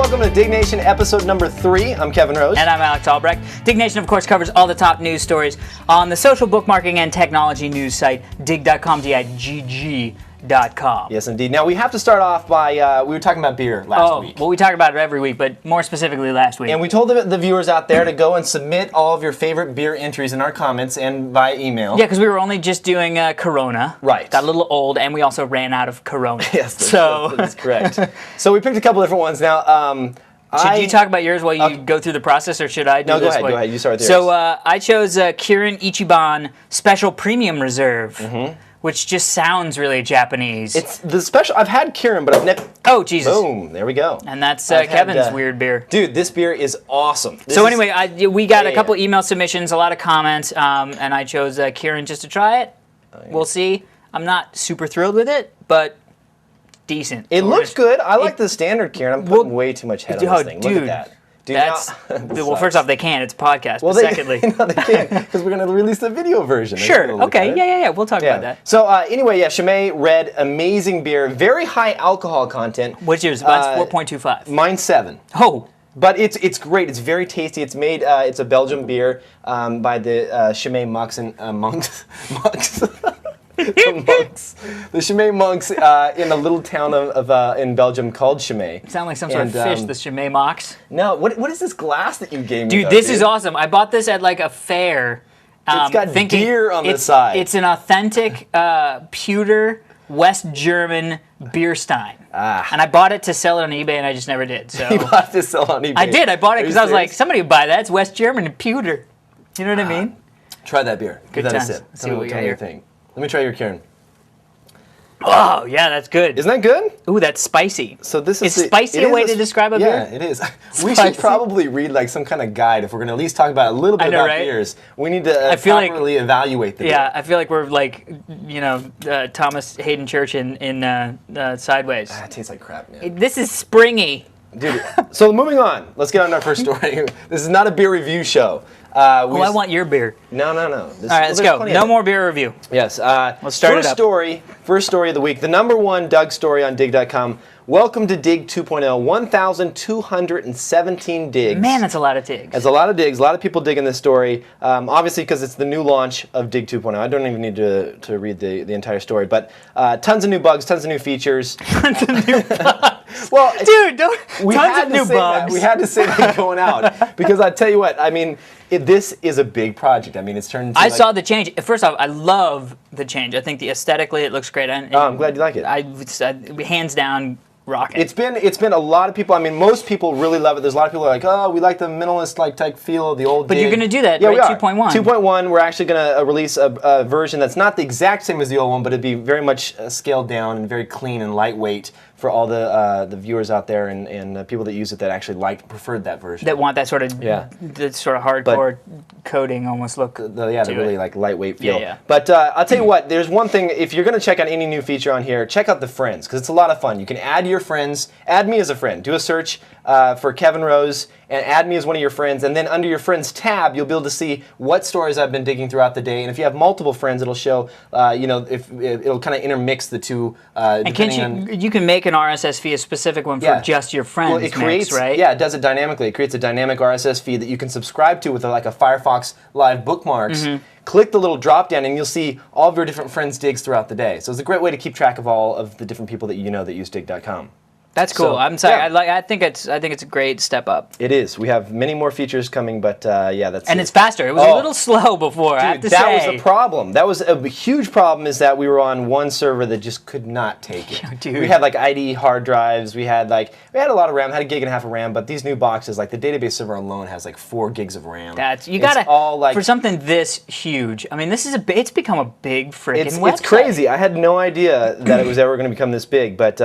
welcome to Diggnation episode number 3. I'm Kevin Rose. And I'm Alex Albrecht. Diggnation, of course, covers all the top news stories on the social bookmarking and technology news site, dig.com, digg.com. Yes, indeed. Now, we have to start off by, we were talking about beer last week. Well, we talk about it every week, but more specifically last week. And we told the viewers out there to go and submit all of your favorite beer entries in our comments and via email. Yeah, because we were only just doing Corona. Right. Got a little old, and we also ran out of Corona. Yes, that's correct. So we picked a couple different ones. Now, should you talk about yours while you go through the process, or should I do this? this? No, go ahead. You start with yours. So I chose Kirin Ichiban Special Premium Reserve, which just sounds really Japanese. It's the special. I've had Kirin, but I've never. Oh, Jesus. Boom. There we go. And that's Kevin's weird beer. Dude, this beer is awesome. We got a couple email submissions, a lot of comments, and I chose Kirin just to try it. We'll see. I'm not super thrilled with it, but decent. It looks good. I like the standard Kirin. I'm putting way too much head on this thing. Look at that. Well, first off, they can't. It's a podcast. Well, but secondly, no, they can't because we're going to release the video version. Sure. Okay. Yeah. We'll talk about that. So anyway, Chimay Red, amazing beer, very high alcohol content. What's yours? Mine's 4.25. Mine's 7. Oh. But it's great. It's very tasty. It's made. It's a Belgian beer by the Chimay monks and monks. The Chimay monks in a little town in Belgium called Chimay. Sound like some sort of fish, the Chimay mocks. No, what is this glass that you gave me? Dude, this is awesome. I bought this at like a fair. It's got deer on the side. It's an authentic pewter West German beer stein. And I bought it to sell it on eBay, and I just never did. So you bought it to sell on eBay? I did. I bought it because I was like, somebody would buy that. It's West German and pewter. You know what I mean? Try that beer. Good Give that times. a sip. See what we got here. Let me try your Kirin. Oh, yeah, that's good. Isn't that good? Ooh, that's spicy. So this is spicy a way to describe a beer? Yeah, it is. We should probably read like some kind of guide if we're going to at least talk about a little bit about beers. We need to properly evaluate the beer. Yeah, I feel like we're like, Thomas Hayden Church in Sideways. It tastes like crap, man. This is springy. Dude, so moving on. Let's get on to our first story. This is not a beer review show. I want your beer. No. All right, let's go. No more beer review. Yes. Let's start it up. First story of the week. The number one Doug story on dig.com. Welcome to Dig 2.0. 1,217 digs. Man, that's a lot of digs. That's a lot of digs. A lot of people digging this story. Obviously, because it's the new launch of Dig 2.0. I don't even need to read the entire story. But tons of new bugs, tons of new features. Tons of new bugs. Well, dude, tons of new bugs. We had to say that going out because I tell you what, I mean, this is a big project. I mean, it's turned into. I saw the change. First off, I love the change. I think aesthetically it looks great. I'm glad you like it. Hands down. Rocking. It's been a lot of people. I mean, most people really love it. There's a lot of people who are like, oh, we like the minimalist type feel of the old. But dig. you're going to do that, yeah, right? We are. 2.1. 2.1. We're actually going to release a version that's not the exact same as the old one, but it'd be very much scaled down and very clean and lightweight for all the viewers out there and people that use it that actually preferred that version. That want that sort of hardcore coding almost look. The really like lightweight feel. Yeah. But I'll tell you what. There's one thing. If you're going to check out any new feature on here, check out the friends because it's a lot of fun. You can add your friends. Add me as a friend. Do a search for Kevin Rose and add me as one of your friends. And then under your friends tab, you'll be able to see what stories I've been digging throughout the day. And if you have multiple friends, it'll show. If it'll kind of intermix the two. And you can make an RSS feed, a specific one for just your friends. Well, it creates, right? Yeah, it does it dynamically. It creates a dynamic RSS feed that you can subscribe to with like a Firefox Live bookmarks. Click the little drop down and you'll see all of your different friends' digs throughout the day. So it's a great way to keep track of all of the different people that you know that use dig.com. That's cool. I'm sorry. Yeah. I think it's a great step up. It is. We have many more features coming, but that's. And it's faster. It was a little slow before. Dude, I have to that say. was the problem. That was a huge problem. Is that we were on one server that just could not take it. Dude. We had like IDE hard drives. We had a lot of RAM. Had a gig and a half of RAM. But these new boxes, like the database server alone, has like 4 gigs of RAM. You gotta for something this huge. I mean, it's become a big freaking website. It's crazy. I had no idea that it was ever going to become this big, but.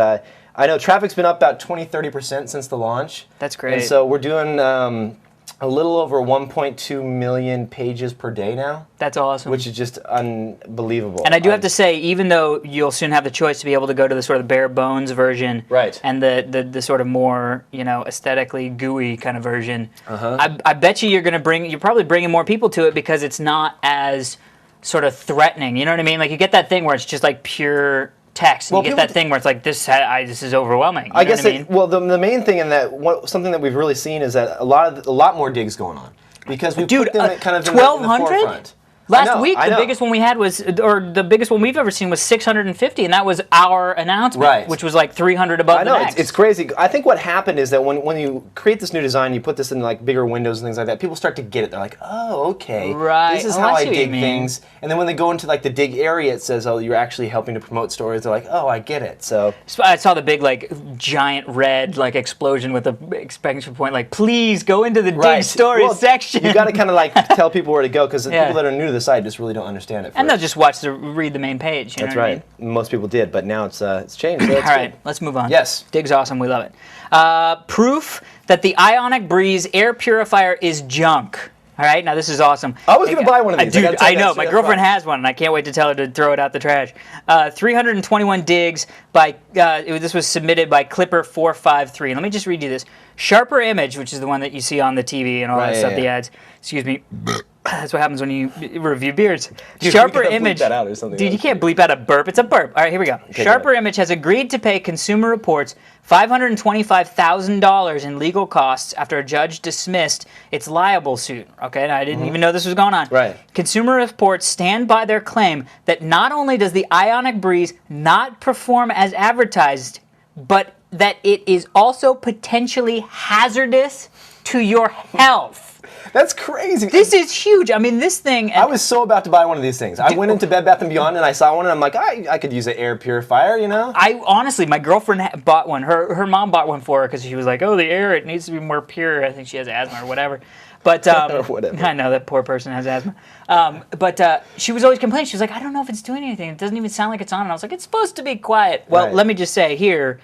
I know traffic's been up about 20-30% since the launch. That's great. And so we're doing a little over 1.2 million pages per day now. That's awesome. Which is just unbelievable. And I do have to say, even though you'll soon have the choice to be able to go to the sort of bare bones version, right, and the sort of more aesthetically gooey kind of version, I bet you're probably bringing more people to it because it's not as sort of threatening. You know what I mean? Like you get that thing where it's just like pure text. And Well, you get that thing where it's like, this is overwhelming. I guess the main thing in that something that we've really seen is that a lot more digs going on because we put them kind of in the forefront. Last week, the biggest one we had was, or the biggest one we've ever seen was 650, and that was our announcement, which was like 300 above the next. It's crazy. I think what happened is that when you create this new design, you put this in like bigger windows and things like that, people start to get it. They're like, oh, okay, this is how I dig things. And then when they go into like the dig area, it says, oh, you're actually helping to promote stories. They're like, oh, I get it. So I saw the big like giant red like explosion with a exclamation point, like, please go into the dig stories section. You got to kind of like tell people where to go because the people that are new to the site just really don't understand it. And they'll just read the main page. That's right. I mean? Most people did, but now it's changed. So all right, let's move on. Yes. Dig's awesome. We love it. Proof that the Ionic Breeze air purifier is junk. All right, now this is awesome. I was going to buy one of these. Dude, I know. My girlfriend has one, and I can't wait to tell her to throw it out the trash. 321 digs by, this was submitted by Clipper453. Let me just read you this. Sharper Image, which is the one that you see on the TV and all that stuff, the ads. Excuse me. That's what happens when you review beers. Dude, Sharper Image. Bleep that out or something Dude, you can't bleep out a burp. It's a burp. All right, here we go. Okay, Sharper Image has agreed to pay Consumer Reports $525,000 in legal costs after a judge dismissed its libel suit. Okay, now I didn't even know this was going on. Right. Consumer Reports stand by their claim that not only does the Ionic Breeze not perform as advertised, but that it is also potentially hazardous to your health. That's crazy. This is huge. I mean, this thing... I was so about to buy one of these things. I went into Bed Bath & Beyond and I saw one and I'm like, I could use an air purifier, you know? Honestly, my girlfriend bought one. Her mom bought one for her because she was like, oh, the air, it needs to be more pure. I think she has asthma or whatever. But whatever. I know that poor person has asthma. But she was always complaining. She was like, I don't know if it's doing anything. It doesn't even sound like it's on. And I was like, it's supposed to be quiet. Well, let me just say here,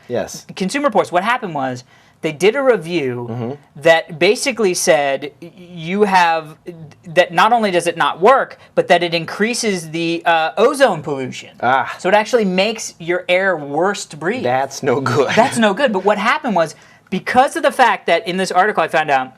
Consumer Reports, what happened was, they did a review that basically said that not only does it not work, but that it increases the ozone pollution. So it actually makes your air worse to breathe. That's no good. That's no good. But what happened was, because of the fact that in this article I found out,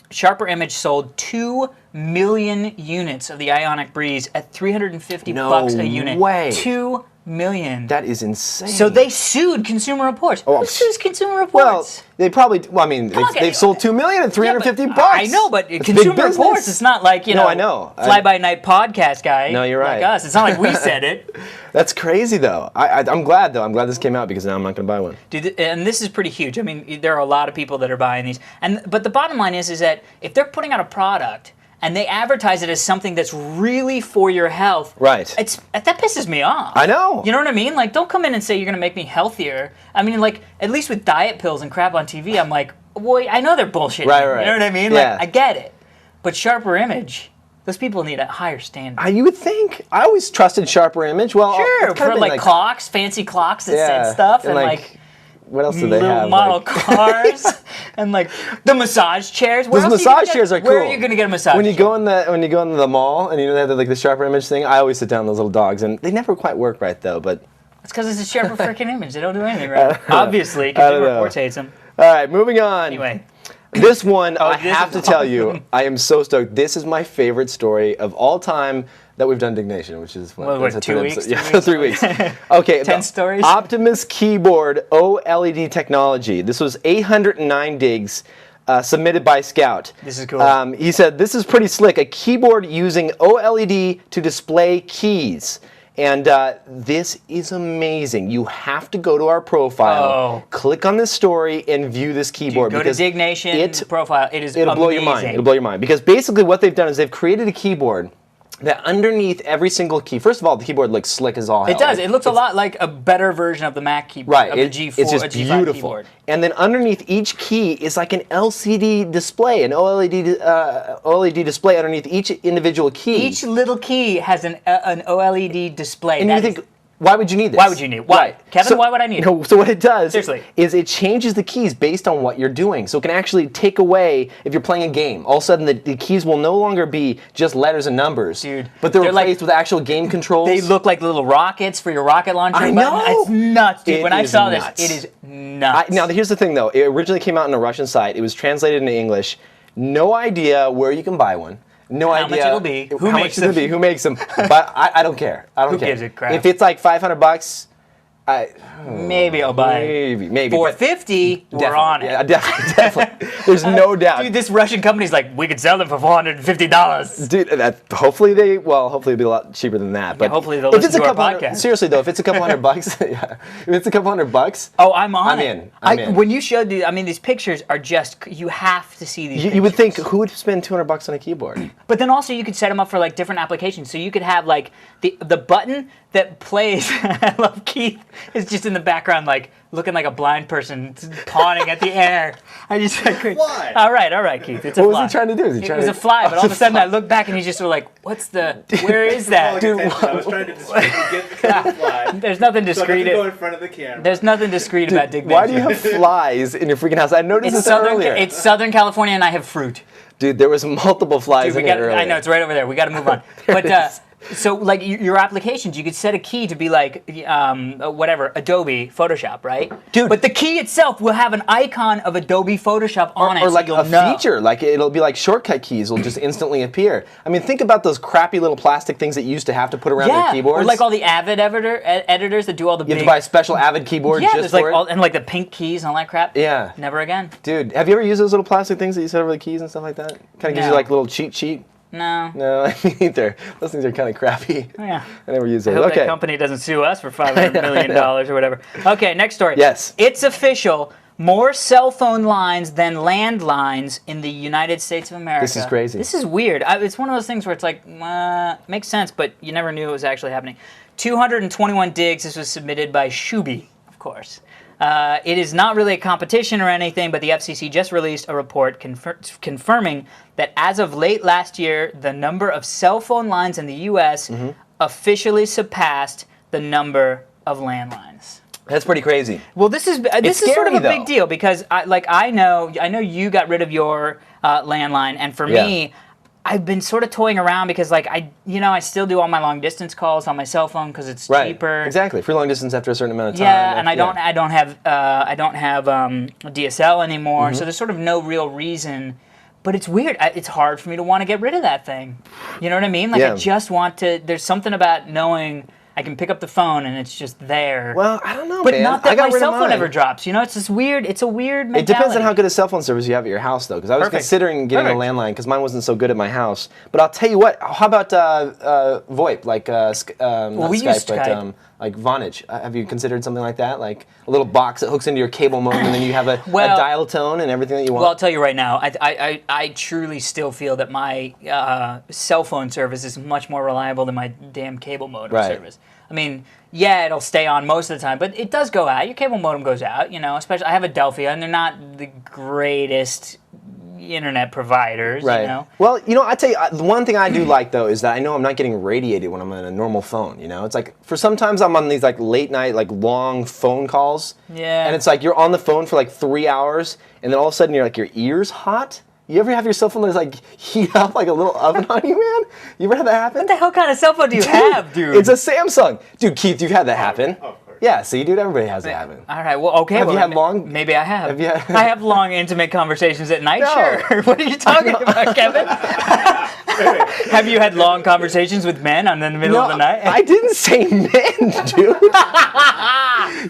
Sharper Image sold 2 million units of the Ionic Breeze at $350 a unit. No way. 2 million. That is insane. So they sued Consumer Reports. Who sues Consumer Reports? Well, they probably. Well, I mean, they've sold 2 million at $350. I know, but Consumer Reports, it's not like I know. fly-by-night podcast guy. No, you're right. Like us. It's not like we said it. That's crazy, though. I'm glad, though. I'm glad this came out because now I'm not going to buy one. Dude, and this is pretty huge. I mean, there are a lot of people that are buying these. But the bottom line is that if they're putting out a product and they advertise it as something that's really for your health, right? That pisses me off. I know. You know what I mean? Like, don't come in and say you're going to make me healthier. I mean, like, at least with diet pills and crap on TV, I'm like, boy, I know they're bullshit. Right. You know what I mean? Yeah. Like, I get it. But Sharper Image, those people need a higher standard. You would think. I always trusted Sharper Image. Well, sure, for like clocks, fancy clocks that said stuff, and like what else do they have? Model cars and like the massage chairs. Those massage chairs are cool. Where are you gonna get a massage? When you go in the mall and they have the Sharper Image thing, I always sit down those little dogs, and they never quite work right though. But it's because it's a Sharper freaking Image. They don't do anything right. Obviously, Consumer Reports hates them. All right, moving on. Anyway. This one, I have to tell you, I am so stoked. This is my favorite story of all time that we've done Diggnation, which is what 2 weeks? Yeah, 3 weeks. Okay, 10 stories. Optimus keyboard OLED technology. This was 809 digs. Submitted by Scout. This is cool. He said, this is pretty slick. A keyboard using OLED to display keys. And this is amazing. You have to go to our profile, click on this story, and view this keyboard. Dude, go to Diggnation profile. It'll blow your mind. It'll blow your mind. Because basically what they've done is they've created a keyboard that underneath every single key, first of all, the keyboard looks slick as all hell. It does. It looks a lot like a better version of the Mac keyboard. Right. Of the G4, it's just G5 beautiful. Keyboard. And then underneath each key is like an LCD display, an OLED display underneath each individual key. Each little key has an OLED display. And you think, why would you need this? Why would you need it? Why? Right. Kevin, why would I need it? So what it does Seriously. is it changes the keys based on what you're doing. So it can actually take away, if you're playing a game, all of a sudden the keys will no longer be just letters and numbers. Dude. But they're replaced with actual game controls. They look like little rockets for your rocket launcher. I know. It's nuts, dude. When I saw this, nuts. it is nuts. Now, here's the thing, though. It originally came out on a Russian site. It was translated into English. No idea where you can buy one. No idea. How much it'll be. How much it'll be. Who makes them? But I don't care. I don't care. Who gives a crap? If it's like $500, maybe I'll buy it. Maybe. $450, we're on it. Yeah, definitely. There's no doubt. Dude, this Russian company's like, we could sell them for $450. Dude, hopefully it'll be a lot cheaper than that. But hopefully they'll listen to our podcast. Seriously though, if it's a couple $100, yeah, if it's a couple $100, oh, I'm on it. I'm in. When you showed these pictures are just, you have to see these. You would think, who would spend $200 on a keyboard? But then also you could set them up for like different applications. So you could have like the button that plays. I love Keith is just in the background like looking like a blind person pawing at the air. I just Fly. All right, Keith. It's a What fly. was he trying to do? It was a fly, but all of a sudden I look back and he's just sort of like, where is that? Dude, I was trying to get the kind of fly. There's nothing So I discreet. could go in front of the camera. There's nothing discreet about Diggnation. Why do you have flies in your freaking house? I noticed this earlier. It's Southern California and I have fruit. Dude, there was multiple flies in here earlier. I know, it's right over there. We got to move on. But so, like, your applications, you could set a key to be like, whatever, Adobe Photoshop, right? Dude. But the key itself will have an icon of Adobe Photoshop on it, Or like so a you'll know. feature, like it'll be like shortcut keys will just instantly appear. I mean, think about those crappy little plastic things that you used to have to put around their keyboards. Or like all the Avid editors that do all the you have to buy a special Avid keyboard yeah, just there's for like it. and like the pink keys and all that crap. Yeah. Never again. Dude, have you ever used those little plastic things that you set over the keys and stuff like that? Kind of gives you No. like a little cheat sheet. No. No, I mean either. Those things are kind of crappy. Yeah. I never use I those. hope Okay. that company doesn't sue us for $500 million or whatever. Okay, next story. Yes. It's official. More cell phone lines than landlines in the United States of America. This is crazy. This is weird. It's one of those things where it's like, makes sense, but you never knew it was actually happening. 221 digs. This was submitted by Shuby, of course. It is not really a competition or anything, but the FCC just released a report confirming that as of late last year, the number of cell phone lines in the U.S. officially surpassed the number of landlines. That's pretty crazy. Well, this is sort of a scary, big deal because I know you got rid of your landline, and for me, I've been sort of toying around because like I still do all my long distance calls on my cell phone because it's cheaper. Exactly. Free long distance after a certain amount of time. Yeah, and I don't have DSL anymore, so there's sort of no real reason. But it's weird. It's hard for me to want to get rid of that thing. You know what I mean? Like I just want to. There's something about knowing I can pick up the phone and it's just there. Well, I don't know, but man. not that my cell phone mine. ever drops. You know, it's this weird. It's a weird mentality. It depends on how good a cell phone service you have at your house, though. Because I was considering getting a landline because mine wasn't so good at my house. But I'll tell you what. How about VoIP, like not we Skype, use but Skype. like Vonage? Have you considered something like that, like a little box that hooks into your cable modem, and then you have a dial tone and everything that you want? Well, I'll tell you right now. I truly still feel that my cell phone service is much more reliable than my damn cable modem service. I mean, yeah, it'll stay on most of the time, but it does go out. Your cable modem goes out, you know, especially I have Adelphia, and they're not the greatest internet providers, right. you know? Well, you know, I tell you, the one thing I do like, though, is that I know I'm not getting radiated when I'm on a normal phone, you know? It's like, for sometimes I'm on these, like, late night, like, long phone calls. Yeah. And it's like, you're on the phone for, like, 3 hours, and then all of a sudden, you're like, your ear's hot? You ever have your cell phone that's like heat up like a little oven on you, man? You ever had that happen? What the hell kind of cell phone do you have, dude? It's a Samsung. Dude, Keith, you've had that happen. Oh, of course. Yeah, see, dude, everybody has that happen. All right, well, okay. Have you had long... Maybe I have. Have you had... I have long, intimate conversations at night, No. sure. What are you talking about, Kevin? Have you had long conversations with men in the middle of the night? I didn't say men, dude.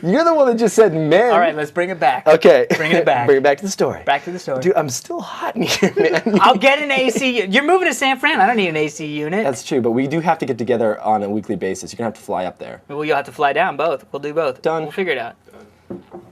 You're the one that just said men. All right, let's bring it back. Okay. Bring it back. Bring it back to the story. Back to the story. Dude, I'm still hot in here, man. I'll get an AC. You're moving to San Fran. I don't need an AC unit. That's true, but we do have to get together on a weekly basis. You're going to have to fly up there. Well, you'll have to fly down both. We'll do both. Done. We'll figure it out.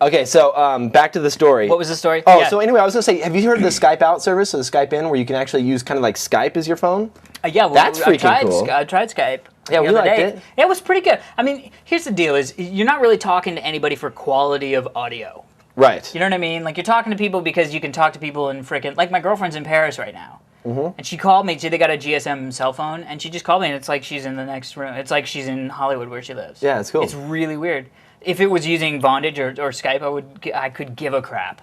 Okay, so back to the story. What was the story? Oh, so anyway, I was going to say, have you heard of the Skype out service or the Skype in where you can actually use kind of like Skype as your phone? Yeah, well, That's freaking cool. I tried Skype. Yeah, we liked it. It was pretty good. I mean, here's the deal: is you're not really talking to anybody for quality of audio. Right. You know what I mean? Like you're talking to people because you can talk to people in frickin' like my girlfriend's in Paris right now. And she called me. They got a GSM cell phone, and she just called me, and it's like she's in the next room. It's like she's in Hollywood where she lives. Yeah, it's cool. It's really weird. If it was using Vonage or Skype, I could give a crap.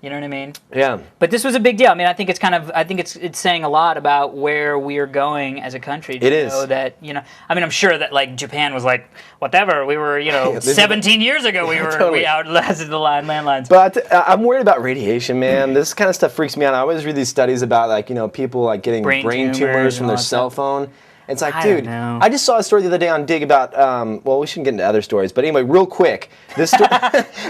You know what I mean? Yeah. But this was a big deal. I mean, I think it's saying a lot about where we are going as a country. It is. Know that, I mean, I'm sure that like Japan was like, whatever. We were, 17 years ago we we outlasted the landlines. But I'm worried about radiation, man. This kind of stuff freaks me out. I always read these studies about like, people like getting brain tumors from their cell phone. It's like, dude, I just saw a story the other day on Dig about, well, we shouldn't get into other stories, but anyway, real quick. This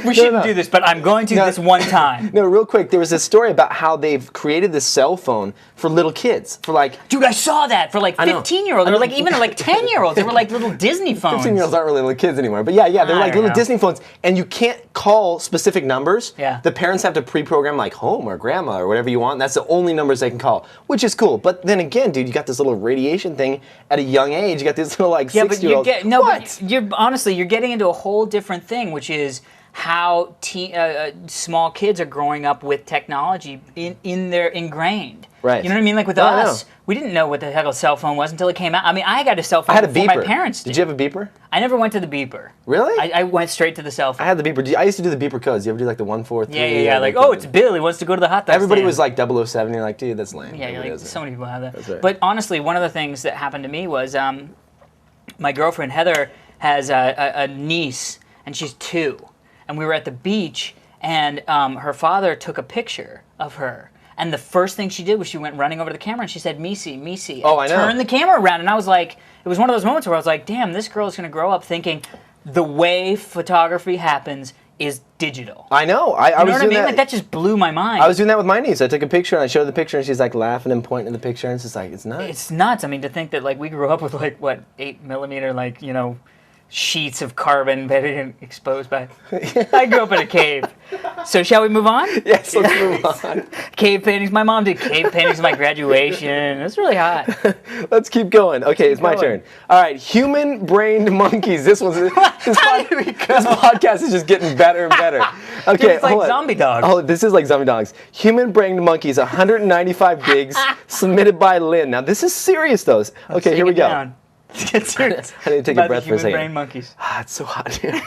we shouldn't do this, but I'm going to this one time. No, real quick, there was this story about how they've created this cell phone for little kids, for like... Dude, I saw that, for like 15-year-olds, or like even like 10-year-olds. They were like little Disney phones. 15-year-olds aren't really little kids anymore, but yeah, they're like little Disney phones, and you can't call specific numbers. Yeah. The parents have to pre-program like home or grandma or whatever you want, and that's the only numbers they can call, which is cool. But then again, dude, you got this little radiation thing at a young age. You got this little like 6-year-old. But you're honestly, you're getting into a whole different thing, which is how small kids are growing up with technology in their ingrained. Right. You know what I mean? Like with us, we didn't know what the heck a cell phone was until it came out. I mean, I got a cell phone before my parents did. Did you have a beeper? I never went to the beeper. Really? I went straight to the cell phone. I had the beeper. I used to do the beeper codes. You ever do like the 143? Yeah. Like, oh, it's Bill. He wants to go to the hot dog Everybody stand. was like 007. You're like, dude, that's lame. Yeah, you're like, so many people have that. That's right. But honestly, one of the things that happened to me was my girlfriend Heather has a niece, and she's 2. And we were at the beach, and her father took a picture of her. And the first thing she did was she went running over to the camera and she said, Misi, Misi. Oh, I know. Turned the camera around, and I was like, it was one of those moments where I was like, damn, this girl is going to grow up thinking the way photography happens is digital. I know. You know what I mean? Like, that just blew my mind. I was doing that with my niece. I took a picture and I showed her the picture, and she's like laughing and pointing at the picture, and it's just like, it's nuts. It's nuts. I mean, to think that like we grew up with like, what, 8mm, like, sheets of carbon that are exposed by. I grew up in a cave. So shall we move on? Yes, let's move on. Cave paintings. My mom did cave paintings at my graduation. It was really hot. Let's keep going. Okay, it's my turn. All right, human-brained monkeys. This podcast is just getting better and better. Okay, dude, it's like zombie dogs. Oh, this is like zombie dogs. Human-brained monkeys, 195 gigs, submitted by Lynn. Now this is serious, though. Okay, here we go. Down. Get serious. I need to take a breath for a second. Human brain monkeys. It's so hot here.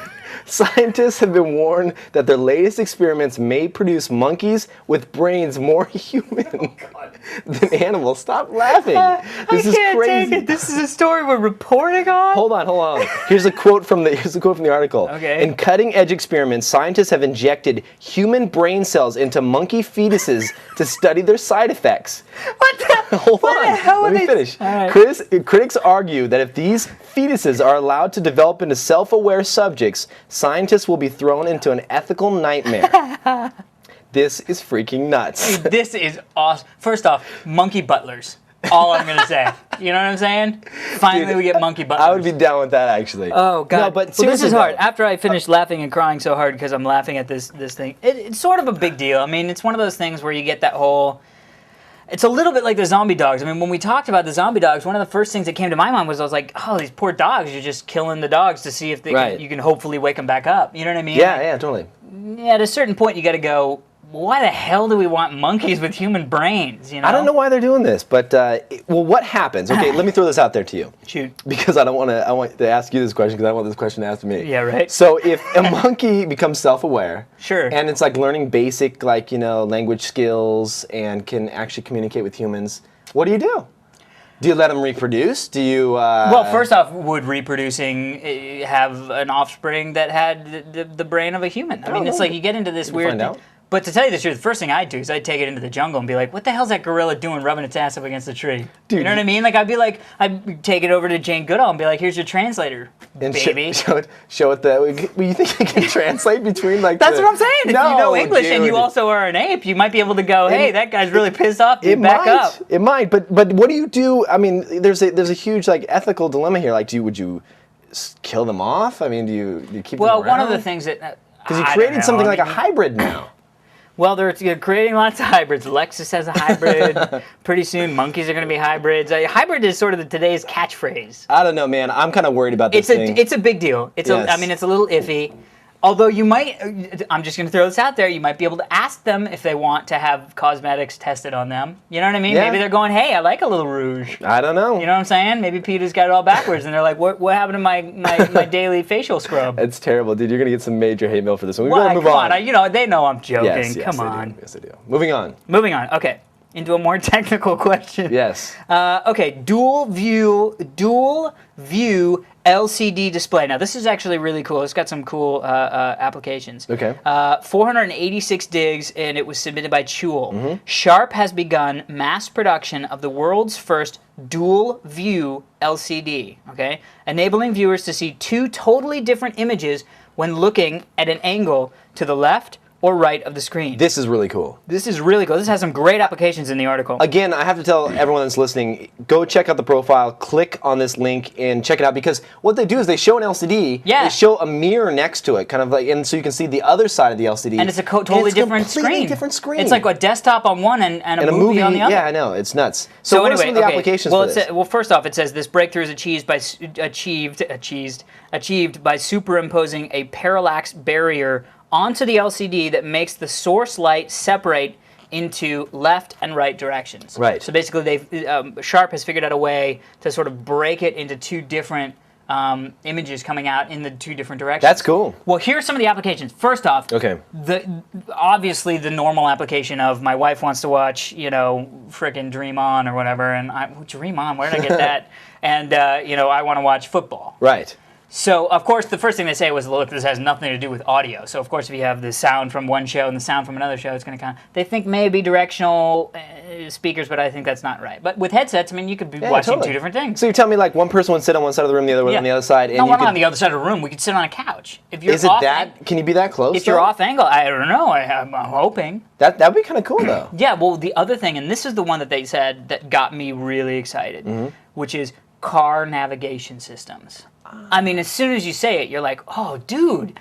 Scientists have been warned that their latest experiments may produce monkeys with brains more human than animals. Stop laughing. This is crazy. Take it. This is a story we're reporting on. Hold on. Here's a quote from the article. Okay. In cutting-edge experiments, scientists have injected human brain cells into monkey fetuses to study their side effects. What the? Hold what on. The hell Let me finish. Right. Critics argue that if these fetuses are allowed to develop into self-aware subjects, scientists will be thrown into an ethical nightmare. This is freaking nuts. Dude, this is awesome. First off, monkey butlers. All I'm gonna say. You know what I'm saying? Finally, we get monkey butlers. I would be down with that, actually. Oh God! No, but seriously, this is hard. After I finished laughing and crying so hard because I'm laughing at this thing, it's sort of a big deal. I mean, it's one of those things where you get that whole. It's a little bit like the zombie dogs. I mean, when we talked about the zombie dogs, one of the first things that came to my mind was I was like, oh, these poor dogs. You're just killing the dogs to see if you can hopefully wake them back up. You know what I mean? Yeah, totally. Yeah, at a certain point, you got to go. Why the hell do we want monkeys with human brains? I don't know why they're doing this, but well, what happens? Okay, let me throw this out there to you. Shoot. Because I want to ask you this question because I want this question asked to me. Yeah, right. So if a monkey becomes self-aware, sure, and it's like learning basic language skills and can actually communicate with humans, what do you do? Do you let them reproduce? Do you? Well, first off, would reproducing have an offspring that had the brain of a human? I mean, it's like you get into this weird thing. But to tell you the truth, the first thing I'd do is I'd take it into the jungle and be like, what the hell's that gorilla doing rubbing its ass up against the tree? Dude, you know what I mean? Like, I'd take it over to Jane Goodall and be like, here's your translator, and baby. Show it you think you can translate between like That's what I'm saying. If you know English and you dude. Also are an ape, you might be able to go, hey, that guy's really pissed off. Back up. It might, but what do you do? I mean, there's a huge ethical dilemma here. Like, would you kill them off? I mean, do you keep them around? Well, one of the things that because you created something like a hybrid now. Well, they're creating lots of hybrids. Lexus has a hybrid. Pretty soon, monkeys are going to be hybrids. Hybrid is sort of today's catchphrase. I don't know, man. I'm kind of worried about this thing. It's a big deal. I mean, it's a little iffy. Although you might, I'm just going to throw this out there, you might be able to ask them if they want to have cosmetics tested on them. You know what I mean? Yeah. Maybe they're going, hey, I like a little rouge. I don't know. You know what I'm saying? Maybe Peter's got it all backwards, and they're like, what happened to my daily facial scrub? It's terrible, dude. You're going to get some major hate mail for this one. We're Why? going to move Come on. You know, they know I'm joking. Yes, Come on. Yes, they do. Moving on. Moving on. Okay. Into a more technical question. Yes. Okay, dual view LCD display. Now this is actually really cool. It's got some cool applications. Okay. 486 digs, and it was submitted by Chewel. Sharp has begun mass production of the world's first dual view LCD. Okay, enabling viewers to see two totally different images when looking at an angle to the left or right of the screen. This is really cool. This is really cool. This has some great applications in the article. Again, I have to tell everyone that's listening, go check out the profile, click on this link, and check it out, because what they do is they show an LCD, Yeah. they show a mirror next to it, kind of like, and so you can see the other side of the LCD. And it's a totally different completely screen. different screen. It's like a desktop on one and a movie on the other. Yeah, I know. It's nuts. So what anyway, are some of the applications well, for this? well, first off, it says this breakthrough is achieved by superimposing a parallax barrier onto the LCD that makes the source light separate into left and right directions. Right. So basically, Sharp has figured out a way to sort of break it into two different images coming out in the two different directions. That's cool. Well, here's some of the applications. First off, Okay. Obviously the normal application of my wife wants to watch, frickin' Dream On or whatever, and Dream On, where did I get that? And I want to watch football. Right. So, of course, the first thing they say was, look, this has nothing to do with audio. So, of course, if you have the sound from one show and the sound from another show, it's going to they think maybe directional speakers, but I think that's not right. But with headsets, I mean, you could be watching totally. two different things. So you're telling me like one person would sit on one side of the room, the other one on the other side, and no, you we're could... not on the other side of the room. We could sit on a couch. If you're Is it off that? Can you be that close? If you're off angle, I don't know. I'm hoping. That'd be kind of cool though. Yeah. Well, the other thing, and this is the one that they said that got me really excited, which is car navigation systems. I mean, as soon as you say it, you're like, oh, dude.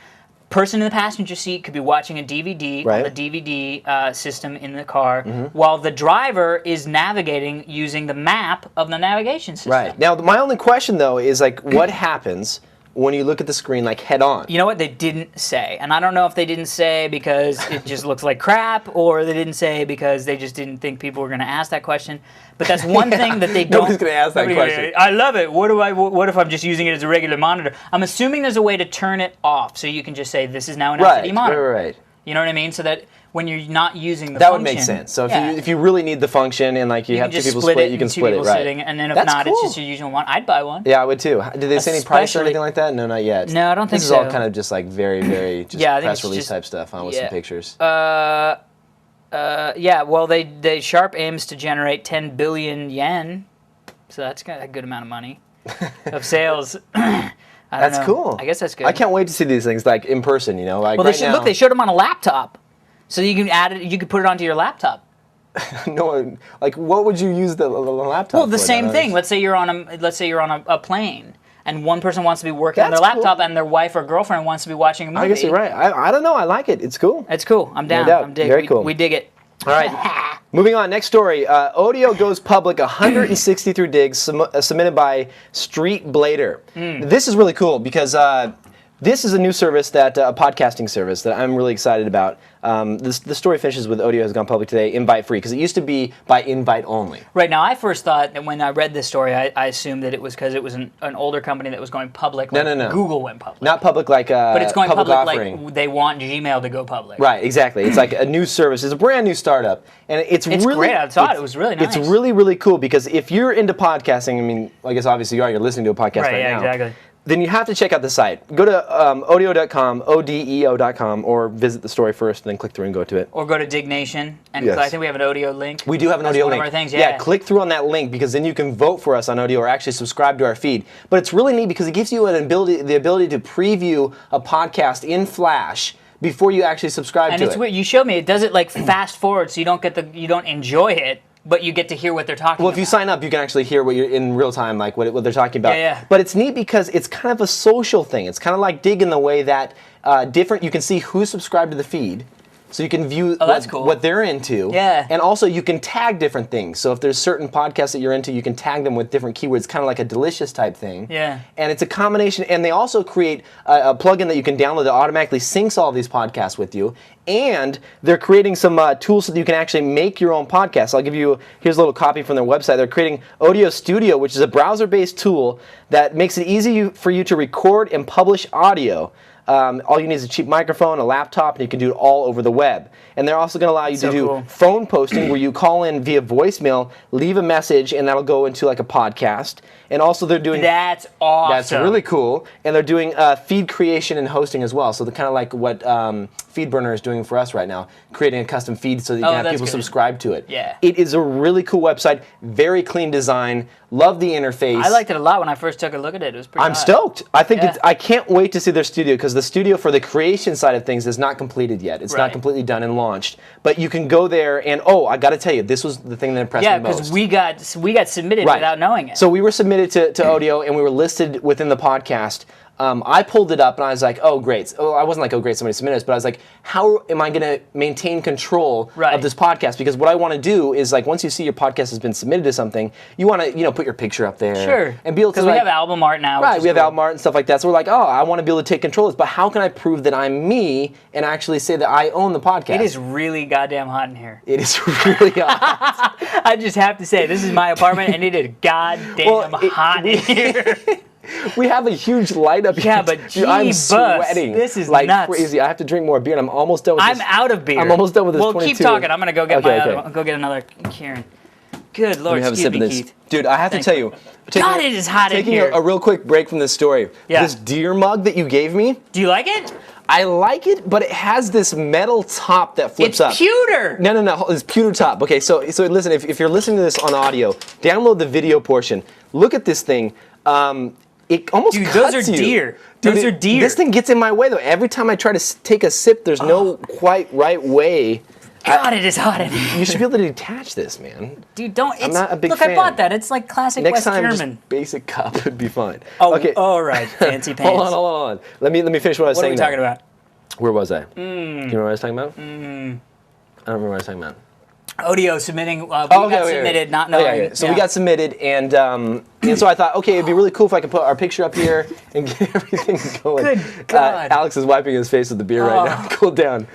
Person in the passenger seat could be watching a DVD on the DVD system in the car, while the driver is navigating using the map of the navigation system. Right. Now, my only question, though, is like, what happens when you look at the screen like head on? You know what? They didn't say. And I don't know if they didn't say because it just looks like crap, or they didn't say because they just didn't think people were going to ask that question. But that's one thing that they don't... Nobody's going to ask that question. I love it. What if I'm just using it as a regular monitor? I'm assuming there's a way to turn it off, so you can just say, this is now an LCD monitor. Right. You know what I mean? So that when you're not using the that function... would make sense. So if you really need the function and like you have two people split, you can split it, right? Sitting, and then if That's not, cool. it's just your usual one. I'd buy one. Yeah, I would too. Did they say any price or anything like that? No, not yet. No, I don't think so. This is so. all kind of just like very, very just I think press it's release just, type stuff with some pictures. Yeah, well, they Sharp aims to generate 10 billion yen, so that's got a good amount of money of sales. That's cool. I guess that's good. I can't wait to see these things like in person. Like well, they showed them on a laptop, so you can add it. You could put it onto your laptop. No, like what would you use the laptop? Well, the for, same thing. Let's say you're on a plane. And one person wants to be working on their laptop, and their wife or girlfriend wants to be watching a movie. I guess you're right. I don't know. I like it. It's cool. It's cool. I'm down. No doubt. I'm dig. Very cool. We dig it. All right. Moving on. Next story. Audio goes public 163 digs submitted by Street Blader. This is really cool because this is a new service a podcasting service that I'm really excited about. The story finishes with audio has gone public today, invite free, because it used to be by invite only. Right. Now, I first thought that when I read this story, I assumed that it was because it was an older company that was going public. Like No. Google went public. Not public like but it's going public offering. like they want Gmail to go public. Right, exactly. It's like a new service. It's a brand new startup. And it's really great. I thought it was really nice. It's really, really cool because if you're into podcasting, I mean, I guess obviously you are, you're listening to a podcast right now. Exactly. Then you have to check out the site. Go to odeo.com, odeo.com, or visit the story first, and then click through and go to it. Or go to Diggnation, and Yes. I think we have an audio link. We do have an That's audio one link. Of our things, yeah, click through on that link because then you can vote for us on audio or actually subscribe to our feed. But it's really neat because it gives you the ability to preview a podcast in Flash before you actually subscribe to it. And it's weird. You showed me it does it like fast forward, so you don't enjoy it. But you get to hear what they're talking about. Well, if you sign up, you can actually hear what you're in real time, like what they're talking about. Yeah. But it's neat because it's kind of a social thing. It's kind of like Dig in the way that you can see who's subscribed to the feed. so you can view that's cool. what they're into. Yeah. And also you can tag different things. So if there's certain podcasts that you're into, you can tag them with different keywords, kind of like a Delicious type thing. Yeah. And it's a combination, and they also create a plugin that you can download that automatically syncs all these podcasts with you. And they're creating some tools so that you can actually make your own podcast. I'll give you, here's a little copy from their website. They're creating Audio Studio, which is a browser-based tool that makes it easy for you to record and publish audio. All you need is a cheap microphone, a laptop, and you can do it all over the web. And they're also going to allow you to do phone posting where you call in via voicemail, leave a message, and that'll go into like a podcast. And also they're doing... That's awesome. That's really cool. And they're doing feed creation and hosting as well. So they're kind of like what FeedBurner is doing for us right now, creating a custom feed so that you can have people subscribe to it. Yeah. It is a really cool website, very clean design, love the interface. I liked it a lot when I first took a look at it. It was pretty I'm hot. stoked. I think I can't wait to see their studio, because the studio for the creation side of things is not completed yet. It's not completely done and launched. But you can go there and, I got to tell you, this was the thing that impressed me most. Yeah, because we got submitted without knowing it. So we were submitted to Audio, and we were listed within the podcast. I pulled it up and I was like, oh, great. Oh, I wasn't like, oh, great, somebody submitted us, but I was like, how am I going to maintain control of this podcast? Because what I want to do is, like, once you see your podcast has been submitted to something, you want to, put your picture up there. Sure. And be able to, because we have album art now. Right, we have album art and stuff like that. So we're like, I want to be able to take control of this, but how can I prove that I'm me and actually say that I own the podcast? It is really goddamn hot in here. It is really hot. I just have to say, this is my apartment, and it is goddamn hot in here. We have a huge light up here. Yeah, but dude, I'm sweating. This is like nuts. crazy. I have to drink more beer, and I'm almost done with this. I'm out of beer. I'm almost done with this. Well, 22. keep talking. I'm gonna go get my other one. okay. Go get another Kieran. Good Lord, Let me have a excuse sip me, of this. Keith. Dude, I have to tell you. God, it is hot in here. Taking a real quick break from this story. Yeah. This deer mug that you gave me. Do you like it? I like it, but it has this metal top that flips up. It's pewter. No. It's pewter top. Okay, so listen. If you're listening to this on audio, download the video portion. Look at this thing. It almost cuts you. Those are deer. Those are deer. This thing gets in my way though. Every time I try to take a sip, there's no quite right way. God, it is hot in here. You should be able to detach this, man. Dude, don't. I'm not a big look, fan. I bought that. It's like classic Next West time, German. just basic cup would be fine. Oh, okay. All right, fancy pants. Hold on. Let me finish what I was saying. What are we talking about? Where was I? Do you remember what I was talking about? I don't remember what I was talking about. Audio submitting. We got submitted, not knowing. Yeah. So we got submitted, and so I thought, okay, it'd be really cool if I could put our picture up here and get everything going. Good God. Alex is wiping his face with the beer right now. Cool down.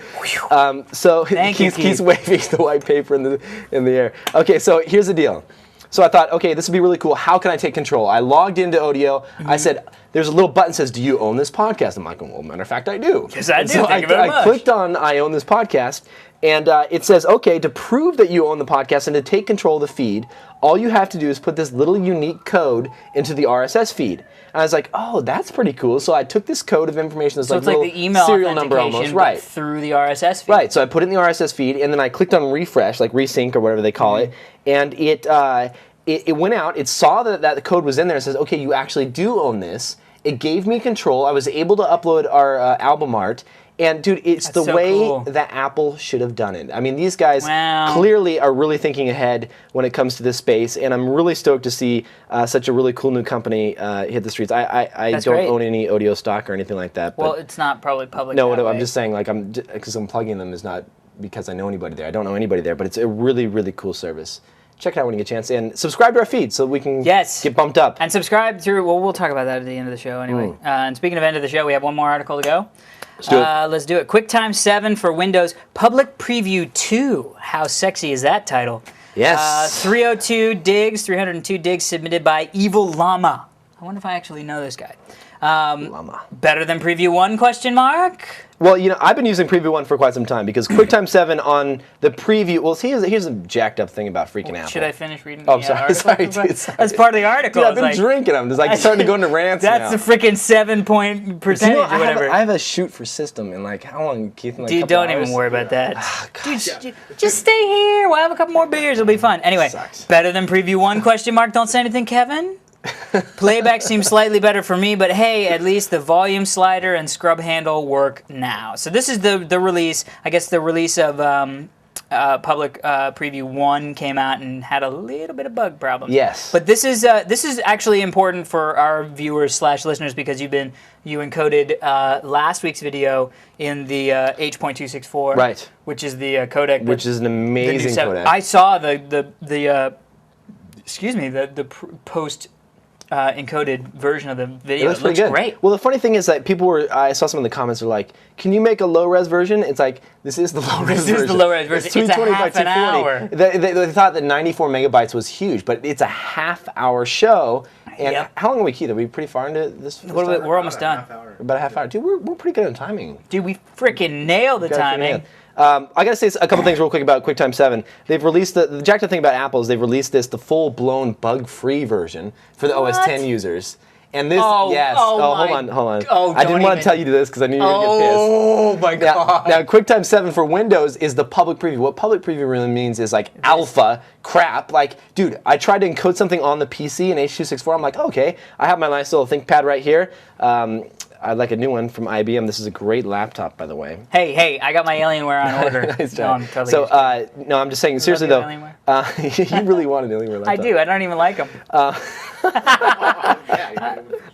So Keith's waving the white paper in the air. Okay, so here's the deal. So I thought, okay, this would be really cool. How can I take control? I logged into Audio. I said, there's a little button that says, do you own this podcast? I'm like, well, matter of fact, I do. Yes, I do. So Thank you very much. I clicked on I own this podcast, and it says, okay, to prove that you own the podcast and to take control of the feed, all you have to do is put this little unique code into the RSS feed. And I was like, oh, that's pretty cool. So I took this code of information that's so like it's a little like the email serial number almost, right? Through the RSS feed. Right. So I put it in the RSS feed, and then I clicked on refresh, like resync or whatever they call it, and it went out. It saw that the code was in there. It says, okay, you actually do own this. It gave me control. I was able to upload our album art. And dude, it's That's the way cool. that Apple should have done it. I mean, these guys Wow. clearly are really thinking ahead when it comes to this space, and I'm really stoked to see such a really cool new company hit the streets. I don't great. own any Audio stock or anything like that. But Well, it's not probably public. no, that I'm way. just saying, like, because I'm plugging them is not because I know anybody there. I don't know anybody there, but it's a really, really cool service. Check it out when you get a chance, and subscribe to our feed so we can get bumped up. And subscribe through, well, we'll talk about that at the end of the show anyway. And speaking of end of the show, we have one more article to go. Let's do it. Let's do it. QuickTime 7 for Windows. Public Preview 2. How sexy is that title? Yes. 302 digs submitted by Evil Llama. I wonder if I actually know this guy. Llama. Better than Preview 1, question mark? Well, I've been using Preview 1 for quite some time because QuickTime 7 on the preview. Well, here's a jacked up thing about freaking Apple. Should I finish reading Oh, the sorry, article? sorry, dude, sorry. That's part of the article. Dude, I've been It's like, drinking. I'm just like starting to go into rants That's now. the freaking 7-point percentage or whatever. I have a shoot for system in like how long, Keith? In like a Dude, couple don't hours? even worry about that. Gosh. Dude, just stay here. We'll have a couple more beers. It'll be fun. Anyway, Sucks. better than Preview 1, question mark. Don't say anything, Kevin. Playback seems slightly better for me, but hey, at least the volume slider and scrub handle work now. So this is the release, I guess the release of public preview 1 came out and had a little bit of bug problems. Yes. But this is actually important for our viewers / listeners because you encoded last week's video in the H.264, right? Which is the codec, which is an amazing codec. I saw the post encoded version of the video. It looks great. Well, the funny thing is that I saw some in the comments are like, "Can you make a low-res version?" It's like, this is the low-res version. This is the low-res version. It's a half an hour. They thought that 94 megabytes was huge, but it's a half-hour show. And how long are we, Keith? Are we pretty far into this? We're almost done. About a half hour. Dude, we're pretty good on timing. Dude, we freaking nailed the timing. I gotta say a couple things real quick about QuickTime 7. They've released the jacked up thing about Apple is they've released the full-blown bug-free version for the OS X users. And this, hold on. Oh, I didn't want to tell you this because I knew you were going to get pissed. Oh my God. Now, QuickTime 7 for Windows is the public preview. What public preview really means is like alpha crap. Like, dude, I tried to encode something on the PC in H.264. I'm like, okay, I have my nice little ThinkPad right here. I'd like a new one from IBM. This is a great laptop, by the way. Hey, I got my Alienware on order. Nice job. No, I'm totally no, I'm just saying, seriously though, you really want an Alienware laptop. I do. I don't even like them.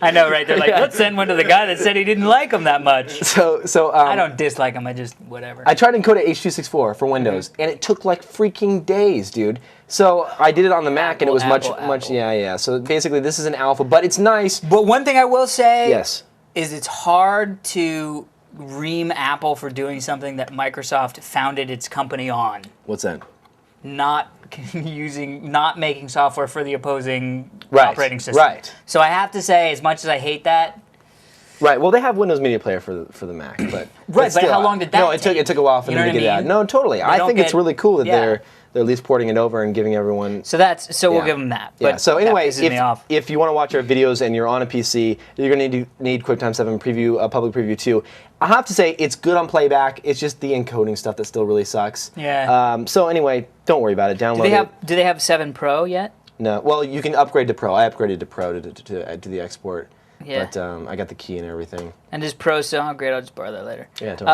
I know, right? They're like, let's send one to the guy that said he didn't like them that much. I don't dislike them. I just, whatever. I tried to encode it H.264 for Windows, and it took like freaking days, dude. So I did it on the Mac, and it was much. Yeah. So basically, this is an alpha, but it's nice. But one thing I will say, yes, is it's hard to ream Apple for doing something that Microsoft founded its company on. What's that? Not making software for the opposing operating system. Right. So I have to say, as much as I hate that. Right. Well, they have Windows Media Player for the Mac, but right. But how long did that? No, it took a while for them to get it out. No, totally. I think it's really cool that they're at least porting it over and giving everyone. So we'll give them that. Yeah. So anyway, if you want to watch our videos and you're on a PC, you're going to need QuickTime 7 preview, public preview 2. I have to say it's good on playback. It's just the encoding stuff that still really sucks. Yeah. So anyway, don't worry about it. Download it. Do they have 7 Pro yet? No. Well, you can upgrade to Pro. I upgraded to Pro to the export. Yeah. But I got the key and everything. And is Pro still? Oh, great. I'll just borrow that later. Yeah, totally.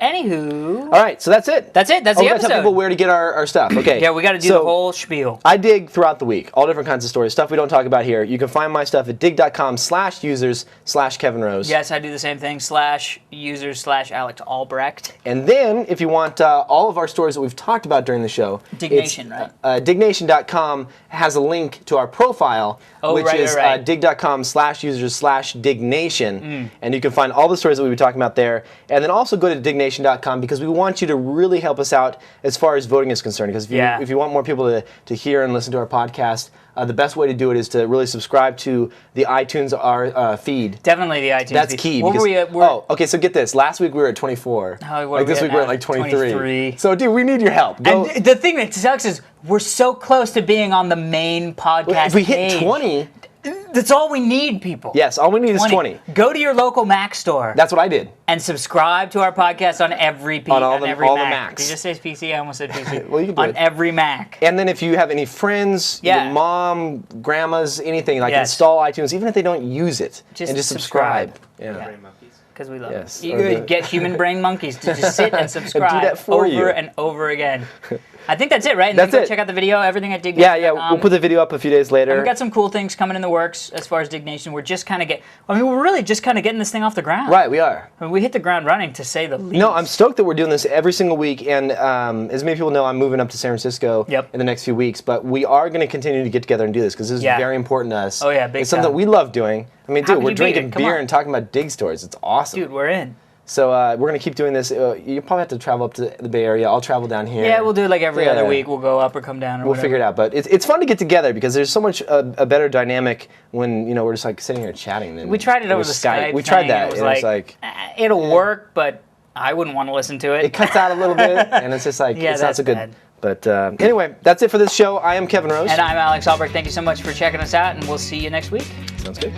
Anywho. All right, so that's it. That's it. That's the episode. We got to tell people where to get our stuff. Okay. Yeah, we got to do the whole spiel. I dig throughout the week. All different kinds of stories. Stuff we don't talk about here. You can find my stuff at dig.com/users/Kevin Rose. Yes, I do the same thing. /users/Alex Albrecht. And then, if you want all of our stories that we've talked about during the show, Diggnation, right? Diggnation.com has a link to our profile, which is dig.com/users/Diggnation. And you can find all the stories that we've been talking about there. And then also go to Diggnation.com because we want you to really help us out as far as voting is concerned. Because if you want more people to hear and listen to our podcast, the best way to do it is to really subscribe to the iTunes feed. Definitely the iTunes feed. That's key. Okay, so get this. Last week we were at 24. This week we're at like 23. So, dude, we need your help. And the thing that sucks is we're so close to being on the main podcast If we hit 20... That's all we need, people. Yes, all we need is 20. Go to your local Mac store. That's what I did. And subscribe to our podcast on every PC. On every Mac. The Macs. Did you just say PC? I almost said PC. Well, you can do on every Mac. And then if you have any friends, your mom, grandmas, anything, install iTunes, even if they don't use it. Just subscribe. Yeah. Because we love it. You get human brain monkeys to just sit and subscribe do that for over and over again. I think that's it, right? And that's it. Check out the video, everything at Diggnation. Yeah, we'll put the video up a few days later. And we've got some cool things coming in the works as far as Diggnation. We're just kind of we're really just kind of getting this thing off the ground. Right, we are. I mean, we hit the ground running, to say the least. No, I'm stoked that we're doing this every single week. And as many people know, I'm moving up to San Francisco in the next few weeks. But we are going to continue to get together and do this because this is very important to us. Oh, yeah, big It's something that we love doing. I mean, dude, we're drinking beer and talking about dig stories. It's awesome. Dude, we're in. So we're going to keep doing this. You probably have to travel up to the Bay Area. I'll travel down here. Yeah, we'll do it like every other week. We'll go up or come down. We'll figure it out. But it's fun to get together because there's so much a better dynamic when we're just like sitting here chatting. We tried it over the Skype. We tried that. It was like it'll work, but I wouldn't want to listen to it. It cuts out a little bit, and it's just like it's not so good. Bad. But anyway, that's it for this show. I am Kevin Rose. And I'm Alex Albrecht. Thank you so much for checking us out, and we'll see you next week. Sounds good.